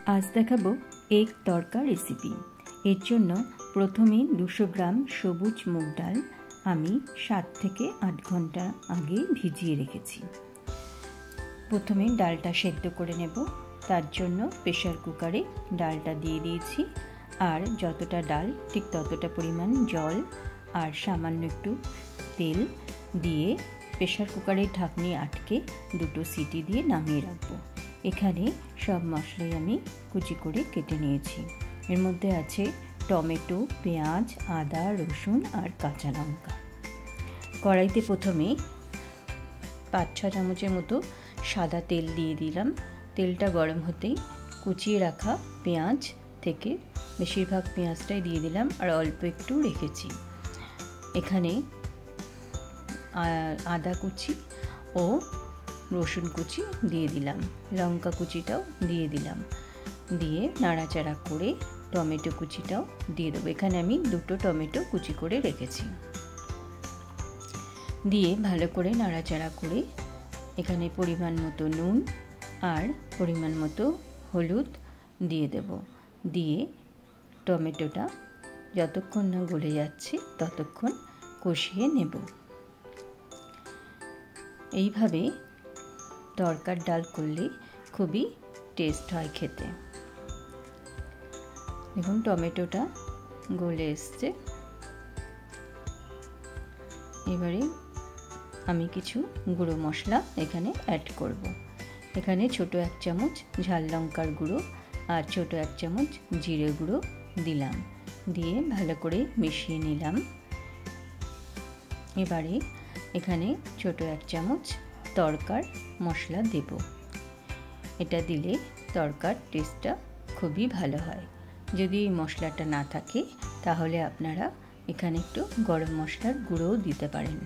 आज देखाबो एग तड़का रेसिपि। एर जोन्नो प्रथमे 200 ग्राम सबुज मुग डाल आमी 7 থেকে 8 घंटा आगे भिजिए रेखेছি। प्रथमे डालटा सेদ্ধ करे नेब। तार जोन्नो प्रेसार कुकारे डालटा दिए दिएছি और যতটা डाल ठीक ততটা পরিমাণ জল और सामान्य একটু তেল দিয়ে প্রেসার কুকারে ঢাকনি আটকে দুটো সিটি দিয়ে নামিয়ে রাখবো। এখানে সব মশলাই আমি কুচি করে কেটে নিয়েছি। এর মধ্যে আছে টমেটো, পেঁয়াজ, আদা, রসুন আর কাঁচা লঙ্কা। কড়াইতে প্রথমে 5-6 চামচের মতো সাদা তেল দিয়ে দিলাম। তেলটা গরম হতেই কুচিয়ে রাখা পেঁয়াজ থেকে বেশিরভাগ পেঁয়াজটাই দিয়ে দিলাম আর অল্প একটু রেখেছি। এখানে আদা কুচি ও রসুন কুচি দিয়ে দিলাম, লঙ্কা কুচিটাও দিয়ে দিলাম। দিয়ে নাড়াচাড়া করে টমেটো কুচিটাও দিয়ে দেবো। এখানে আমি 2টো টমেটো কুচি করে রেখেছি। দিয়ে ভালো করে নাড়াচাড়া করে এখানে পরিমাণ মতো নুন আর পরিমাণ মতো হলুদ দিয়ে দেব। দিয়ে টমেটোটা যতক্ষণ না গলে যাচ্ছে ততক্ষণ কষিয়ে নেব। এইভাবে তরকার ডাল করলে খুবই টেস্ট হয় খেতে। দেখুন টমেটোটা গলে এসছে। এবারে আমি কিছু গুঁড়ো মশলা এখানে অ্যাড করব। এখানে ছোট 1 চামচ ঝাল লঙ্কার গুঁড়ো আর ছোট 1 চামচ জিরে গুঁড়ো দিলাম। দিয়ে ভালো করে মিশিয়ে নিলাম। এবারে এখানে ছোট 1 চামচ তরকার মশলা দেব। এটা দিলে তরকার টেস্টটা খুবই ভালো হয়। যদি এই মশলাটা না থাকে তাহলে আপনারা এখানে একটু গরম মশলার গুঁড়োও দিতে পারেন।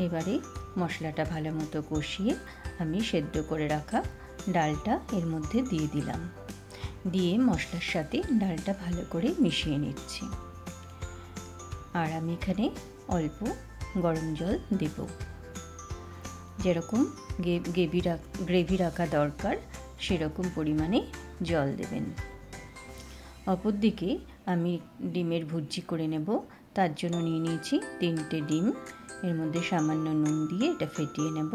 এবারে মশলাটা ভালো মতো কষিয়ে আমি সেদ্ধ করে রাখা ডালটা এর মধ্যে দিয়ে দিলাম। দিয়ে মশলার সাথে ডালটা ভালো করে মিশিয়ে নিচ্ছি। আর আমি এখানে অল্প গরম জল দেব। যেরকম গ্রেভি রাখা দরকার সেরকম পরিমাণে জল দেবেন। অপরদিকে আমি ডিমের ভুজি করে নেব। তার জন্য নিয়ে নিয়েছি 3টে ডিম। এর মধ্যে সামান্য নুন দিয়ে এটা ফেটিয়ে নেব।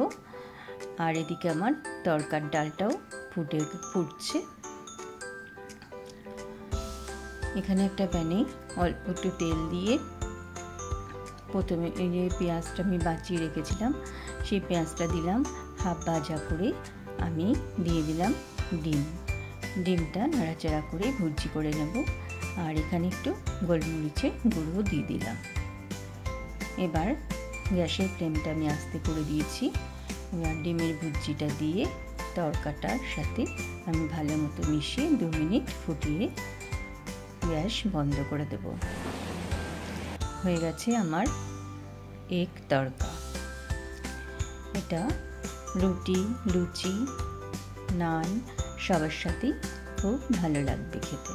আর এদিকে আমার তরকার ডালটাও ফুটছে। এখানে একটা প্যানে অল্প একটু তেল দিয়ে প্রথমে এই যে পেঁয়াজটা আমি বাঁচিয়ে রেখেছিলাম সেই পেঁয়াজটা দিলাম। হাফ ভাজা করে আমি দিয়ে দিলাম ডিমটা নাড়াচাড়া করে ভুজি করে নেব। আর এখানে একটু গোলমরিচের গুঁড়ো দিয়ে দিলাম। এবার গ্যাসের ফ্লেমটা আমি আস্তে করে দিয়েছি। এবার ডিমের ভুজিটা দিয়ে তরকাটার সাথে আমি ভালো মতো মিশিয়ে 2 মিনিট ফুটিয়ে গ্যাস বন্ধ করে দেব। হয়ে গেছে আমার এগ তড়কা। এটা রুটি, লুচি, নান সবার সাথেই খুব ভালো লাগবে খেতে।